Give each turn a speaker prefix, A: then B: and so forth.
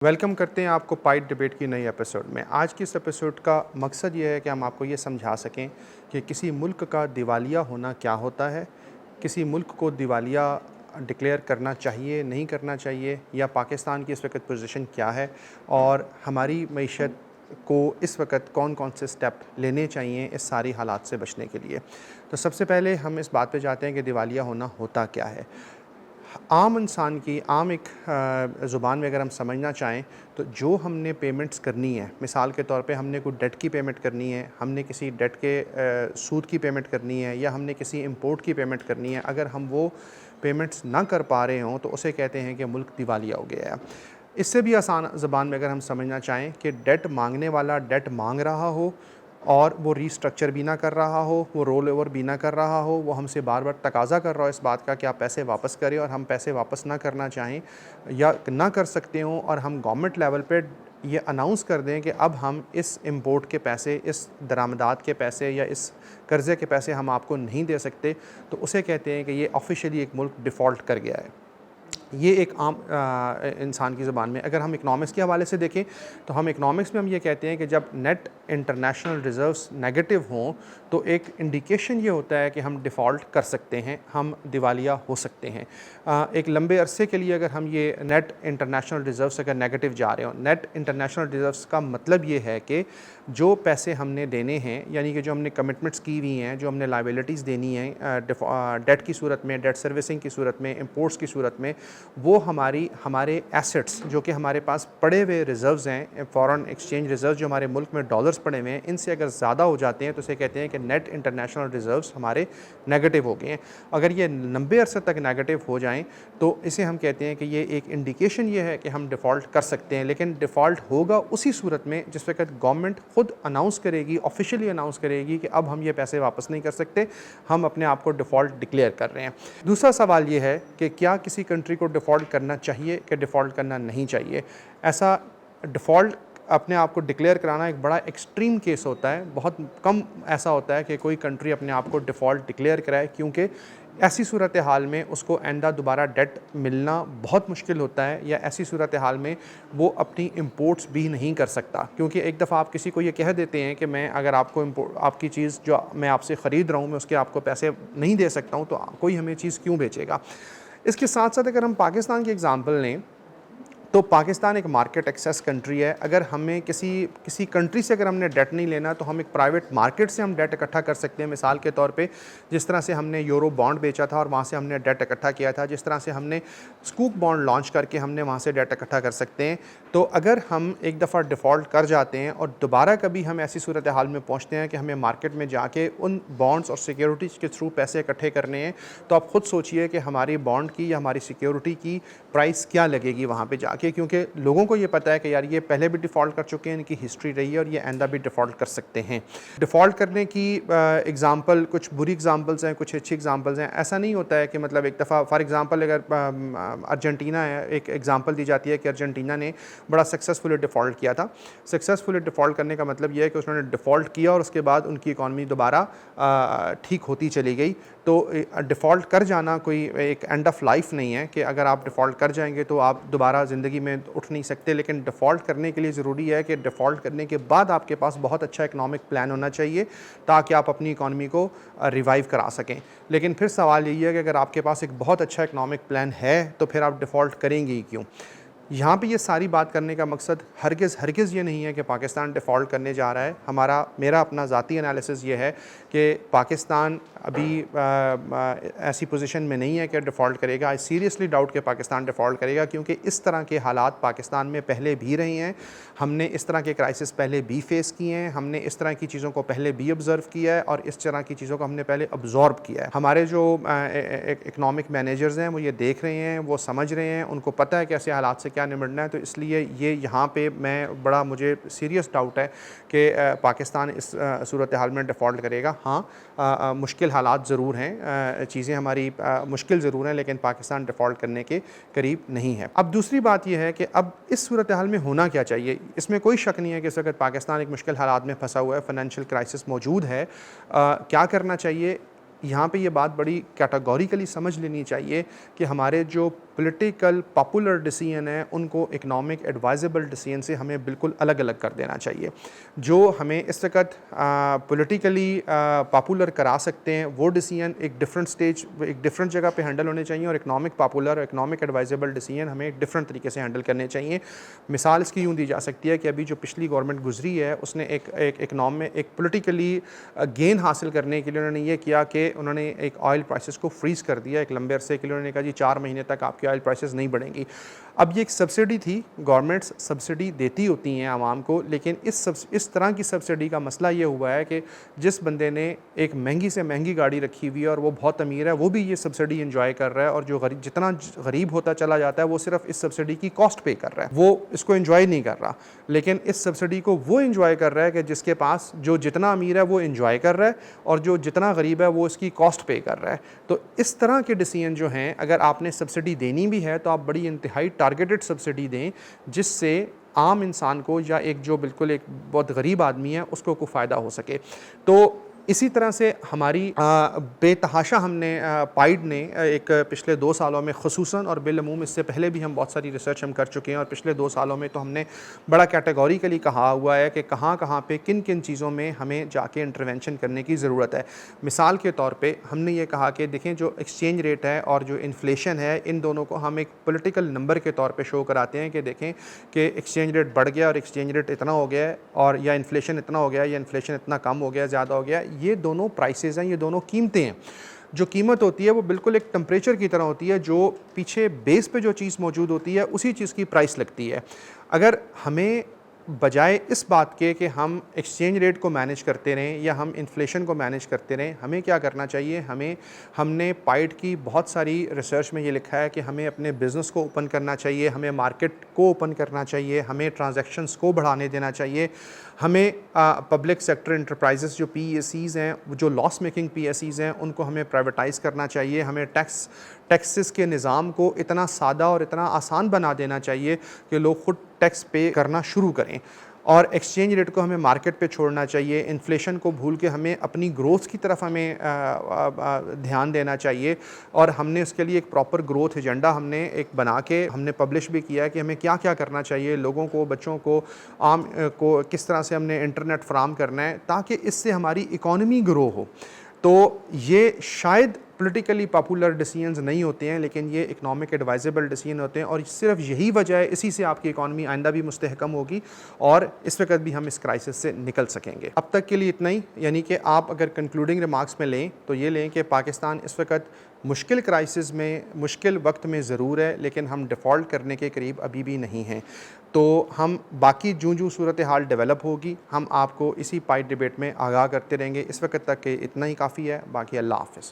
A: Welcome करते हैं आपको पाइट डिबेट की नई एपिसोड में। आज की इस एपिसोड का मकसद ये है कि हम आपको ये समझा सकें कि किसी मुल्क का दिवालिया होना क्या होता है, किसी मुल्क को दिवालिया डिक्लेयर करना चाहिए, नहीं करना चाहिए, या पाकिस्तान की इस वक्त पोजीशन क्या है और हमारी मईशत को इस वक्त कौन कौन से स्टेप लेने चाहिए इस सारी हालात से बचने के लिए। तो सबसे पहले हम इस बात पे जाते हैं कि दिवालिया होना होता क्या है। आम इंसान की आम एक ज़ुबान में अगर हम समझना चाहें तो जो हमने पेमेंट्स करनी है, मिसाल के तौर पे हमने कोई डेट की पेमेंट करनी है, हमने किसी डेट के सूद की पेमेंट करनी है, या हमने किसी इंपोर्ट की पेमेंट करनी है, अगर हम वो पेमेंट्स ना कर पा रहे हों तो उसे कहते हैं कि मुल्क दिवालिया हो गया है। इससे भी आसान ज़बान में अगर हम समझना चाहें कि डेट मांगने वाला डेट मांग रहा हो और वो रीस्ट्रक्चर भी ना कर रहा हो, वो रोल ओवर भी ना कर रहा हो, वो हमसे बार बार तकाज़ा कर रहा हो इस बात का कि आप पैसे वापस करें, और हम पैसे वापस ना करना चाहें या ना कर सकते हों, और हम गवर्नमेंट लेवल पे ये अनाउंस कर दें कि अब हम इस इंपोर्ट के पैसे, इस दरामदात के पैसे या इस कर्ज़े के पैसे हम आपको नहीं दे सकते, तो उसे कहते हैं कि ये ऑफिशियली एक मुल्क डिफ़ॉल्ट कर गया है। ये एक आम इंसान की ज़बान में। अगर हम इकनॉमिक्स के हवाले से देखें तो हम इकनॉमिक्स में हम ये कहते हैं कि जब नेट इंटरनेशनल रिज़र्व्स नेगेटिव हों तो एक इंडिकेशन ये होता है कि हम डिफ़ॉल्ट कर सकते हैं, हम दिवालिया हो सकते हैं। एक लंबे अरसे के लिए अगर हम ये नेट इंटरनेशनल रिज़र्व्स अगर नेगेटिव जा रहे हो, नेट इंटरनेशनल रिज़र्व्स का मतलब ये है कि जो पैसे हमने देने हैं, यानी कि जो हमने कमिटमेंट्स की हुई हैं, जो हमने लायबिलिटीज़ देनी हैं डेट की सूरत में, डेट सर्विसिंग की सूरत में, इंपोर्ट्स की सूरत में, वो हमारे एसेट्स जो कि हमारे पास पड़े हुए रिज़र्व्स हैं, फॉरेन एक्सचेंज रिज़र्व जो हमारे मुल्क में डॉलर्स पड़े हुए हैं, इनसे अगर ज़्यादा हो जाते हैं तो इसे कहते हैं कि नेट इंटरनेशनल रिज़र्व्स हमारे नेगेटिव हो गए हैं। अगर ये लंबे अरसे तक नेगेटिव हो जाएं तो इसे हम कहते हैं कि ये एक इंडिकेशन ये है कि हम डिफ़ॉल्ट कर सकते हैं। लेकिन डिफ़ॉल्ट होगा उसी सूरत में जिस वक्त गवर्नमेंट खुद अनाउंस करेगी, ऑफिशियली अनाउंस करेगी कि अब हम ये पैसे वापस नहीं कर सकते, हम अपने आप को डिफ़ॉल्ट डिक्लेयर कर रहे हैं। दूसरा सवाल ये है कि क्या किसी कंट्री को डिफ़ॉल्ट करना चाहिए कि डिफ़ॉल्ट करना नहीं चाहिए। ऐसा डिफ़ॉल्ट अपने आप को डिक्लेयर कराना एक बड़ा एक्सट्रीम केस होता है। बहुत कम ऐसा होता है कि कोई कंट्री अपने आप को डिफ़ॉल्ट डिक्लेयर कराए, क्योंकि ऐसी सूरत हाल में उसको आइंदा दोबारा डेट मिलना बहुत मुश्किल होता है, या ऐसी सूरत हाल में वो अपनी इंपोर्ट्स भी नहीं कर सकता। क्योंकि एक दफ़ा आप किसी को ये कह देते हैं कि मैं अगर आपकी चीज़ जो मैं आपसे ख़रीद रहा हूँ मैं उसके आपको पैसे नहीं दे सकता हूँ, तो कोई हमें चीज़ क्यों बेचेगा। इसके साथ साथ अगर हम पाकिस्तान की एग्ज़ाम्पल लें तो पाकिस्तान एक मार्केट एक्सेस कंट्री है। अगर हमें किसी कंट्री से अगर हमने डेट नहीं लेना तो हम एक प्राइवेट मार्केट से हम डेट इकट्ठा कर सकते हैं। मिसाल के तौर पे जिस तरह से हमने यूरो बॉन्ड बेचा था और वहाँ से हमने डेट इकट्ठा किया था, जिस तरह से हमने स्कूक बॉन्ड लॉन्च करके हमने वहाँ से डेट इकट्ठा कर सकते हैं। तो अगर हम एक दफ़ा डिफ़ॉल्ट कर जाते हैं और दोबारा कभी हम ऐसी सूरत हाल में पहुँचते हैं कि हमें मार्केट में जाके उन बॉन्ड्स और सिक्योरिटीज़ के थ्रू पैसे इकट्ठे करने हैं, तो आप ख़ुद सोचिए कि हमारी बॉन्ड की या हमारी सिक्योरिटी की प्राइस क्या लगेगी वहाँ पे जाके। क्योंकि लोगों को ये पता है कि यार ये पहले भी डिफ़ॉल्ट कर चुके हैं, इनकी हिस्ट्री रही है और ये आइंदा भी डिफ़ॉल्ट कर सकते हैं। डिफ़ॉल्ट करने की एग्ज़ाम्पल कुछ बुरी एग्ज़ाम्पल्स हैं, कुछ अच्छी एग्ज़ाम्पल्स हैं। ऐसा नहीं होता है कि मतलब एक दफ़ा फॉर एग्ज़ाम्पल अगर अर्जेंटीना है, एक एग्ज़ाम्पल दी जाती है कि अर्जेंटीना ने बड़ा सक्सेसफुली डिफ़ॉल्ट किया था। सक्सेसफुली डिफ़ॉल्ट करने का मतलब ये है कि उन्होंने डिफ़ॉल्ट किया और उसके बाद उनकी इकॉनमी दोबारा ठीक होती चली गई। तो डिफ़ॉल्ट कर जाना कोई एक एंड ऑफ लाइफ नहीं है कि अगर आप डिफ़ॉल्ट कर जाएंगे तो आप दोबारा ज़िंदगी में उठ नहीं सकते। लेकिन डिफ़ॉल्ट करने के लिए ज़रूरी है कि डिफ़ॉल्ट करने के बाद आपके पास बहुत अच्छा इकनॉमिक प्लान होना चाहिए ताकि आप अपनी इकॉनमी को रिवाइव करा सकें। लेकिन फिर सवाल यही है कि अगर आपके पास एक बहुत अच्छा इकनॉमिक प्लान है तो फिर आप डिफ़ॉल्ट करेंगे ही क्यों। यहाँ पे ये सारी बात करने का मकसद हरगिज़ ये नहीं है कि पाकिस्तान डिफ़ॉल्ट करने जा रहा है। मेरा अपना ज़ाती एनालिसिस ये है कि पाकिस्तान अभी ऐसी पोजीशन में नहीं है कि डिफ़ॉल्ट करेगा। आई सीरियसली डाउट कि पाकिस्तान डिफ़ॉल्ट करेगा, क्योंकि इस तरह के हालात पाकिस्तान में पहले भी रहे हैं। हमने इस तरह के क्राइसिस पहले भी फ़ेस किए हैं, हमने इस तरह की चीज़ों को पहले भी ऑब्ज़र्व किया है और इस तरह की चीज़ों को हमने पहले ऑब्ज़ॉर्ब किया है। हमारे जो इकनॉमिक मैनेजर्स हैं वो ये देख रहे हैं, वो समझ रहे हैं, उनको पता है कि ऐसे हालात से क्या निपटना है। तो इसलिए ये यहाँ पे मुझे सीरियस डाउट है कि पाकिस्तान इस सूरत हाल में डिफ़ॉल्ट करेगा। हाँ, मुश्किल हालात ज़रूर हैं, चीज़ें हमारी मुश्किल ज़रूर हैं, लेकिन पाकिस्तान डिफ़ॉल्ट करने के करीब नहीं है। अब दूसरी बात यह है कि अब इस सूरत हाल में होना क्या चाहिए। इसमें कोई शक नहीं है कि इस वक्त पाकिस्तान एक मुश्किल हालात में फंसा हुआ है, फ़ाइनेंशियल क्राइसिस मौजूद है। क्या करना चाहिए? यहाँ पे ये बात बड़ी कैटेगोरिकली समझ लेनी चाहिए कि हमारे जो पॉलिटिकल पॉपुलर डिसीजन है उनको इकोनॉमिक एडवाइजेबल डिसीजन से हमें बिल्कुल अलग अलग कर देना चाहिए। जो हमें इस वक्त पॉलिटिकली पॉपुलर करा सकते हैं वो डिसीजन एक डिफरेंट स्टेज, एक डिफरेंट जगह पे हैंडल होने चाहिए, और इकोनॉमिक पॉपुलर और इकोनॉमिक एडवाइजेबल डिसीजन हमें एक डिफरेंट तरीके से हैंडल करने चाहिए। मिसाल इसकी यूँ दी जा सकती है कि अभी जो पिछली गवर्नमेंट गुजरी है उसने एक पॉलिटिकली गेन हासिल करने के लिए उन्होंने ये किया कि उन्होंने एक ऑयल प्राइसेस को फ्रीज कर दिया एक लंबे अरसे के लिए। उन्होंने कहा जी 4 महीने तक आपकी ऑयल प्राइसेस नहीं बढ़ेंगी। अब ये एक सब्सिडी थी, गवर्नमेंट्स सब्सिडी देती होती हैं आवाम को, लेकिन इस तरह की सब्सिडी का मसला ये हुआ है कि जिस बंदे ने एक महंगी से महंगी गाड़ी रखी हुई है और वो बहुत अमीर है, वो भी ये सब्सिडी एंजॉय कर रहा है, और जो जितना गरीब होता चला जाता है वो सिर्फ इस सब्सिडी की कॉस्ट पे कर रहा है, वो इसको एंजॉय नहीं कर रहा। लेकिन इस सब्सिडी को वो एंजॉय कर रहा है कि जिसके पास जो जितना अमीर है वो एंजॉय कर रहा है, और जो जितना गरीब है वो इसकी कॉस्ट पे कर रहा है। तो इस तरह के डिसीजन जो हैं, अगर आपने सब्सिडी देनी भी है तो आप बड़ी इंतहाई टारगेटेड सब्सिडी दें, जिससे आम इंसान को या एक जो बिल्कुल एक बहुत गरीब आदमी है उसको कोई फ़ायदा हो सके। तो इसी तरह से हमारी बेतहाशा हमने पाइड ने एक पिछले 2 सालों में ख़ुसूसन, और बिलअमूम इससे पहले भी हम बहुत सारी रिसर्च हम कर चुके हैं, और पिछले 2 सालों में तो हमने बड़ा कैटेगोरिकली कहा हुआ है कि कहाँ कहाँ पे किन किन चीज़ों में हमें जाके इंटरवेंशन करने की ज़रूरत है। मिसाल के तौर पे हमने ये कहा कि देखें जो एक्सचेंज रेट है और जो इन्फ्लेशन है, इन दोनों को हम एक पॉलिटिकल नंबर के तौर पे शो कराते हैं कि देखें कि एक्सचेंज रेट बढ़ गया और एक्सचेंज रेट इतना हो गया है, और या इन्फ्लेशन इतना हो गया या इन्फ्लेशन इतना कम हो गया, ज़्यादा हो गया। ये दोनों प्राइसेस हैं, ये दोनों कीमतें हैं। जो कीमत होती है वो बिल्कुल एक टेम्परेचर की तरह होती है, जो पीछे बेस पे जो चीज़ मौजूद होती है उसी चीज़ की प्राइस लगती है। अगर हमें बजाय इस बात के कि हम एक्सचेंज रेट को मैनेज करते रहें या हम इन्फ्लेशन को मैनेज करते रहें, हमें क्या करना चाहिए, हमने पाइड की बहुत सारी रिसर्च में ये लिखा है कि हमें अपने बिज़नेस को ओपन करना चाहिए, हमें मार्केट को ओपन करना चाहिए, हमें ट्रांजैक्शंस को बढ़ाने देना चाहिए, हमें पब्लिक सेक्टर इंटरप्राइजेस जो PSEs हैं, जो लॉस मेकिंग PSEs हैं, उनको हमें प्राइवेटाइज़ करना चाहिए, हमें टैक्सेस के निज़ाम को इतना सादा और इतना आसान बना देना चाहिए कि लोग खुद टैक्स पे करना शुरू करें, और एक्सचेंज रेट को हमें मार्केट पे छोड़ना चाहिए। इन्फ्लेशन को भूल के हमें अपनी ग्रोथ की तरफ हमें ध्यान देना चाहिए, और हमने उसके लिए एक प्रॉपर ग्रोथ एजेंडा हमने एक बना के हमने पब्लिश भी किया है कि हमें क्या क्या करना चाहिए, लोगों को, बच्चों को, आम को किस तरह से हमने इंटरनेट फराहम करना है ताकि इससे हमारी इकॉनमी ग्रो हो। तो ये शायद पॉलिटिकली पॉपुलर डिसीजंस नहीं होते हैं, लेकिन ये इकोनॉमिक एडवाइजेबल डिसीजन होते हैं, और सिर्फ यही वजह है, इसी से आपकी इकॉनमी आइंदा भी मुस्तहकम होगी और इस वक्त भी हम इस क्राइसिस से निकल सकेंगे। अब तक के लिए इतना ही, यानी कि आप अगर कंक्लूडिंग रिमार्क्स में लें तो ये लें कि पाकिस्तान इस वक्त मुश्किल क्राइसिस में, मुश्किल वक्त में ज़रूर है, लेकिन हम डिफ़ॉल्ट करने के करीब अभी भी नहीं हैं। तो हम बाकी जूँ सूरत हाल डेवलप होगी, हम आपको इसी पाइड डिबेट में आगाह करते रहेंगे। इस वक्त तक के इतना ही काफ़ी है। बाकी अल्लाह हाफ़िज़।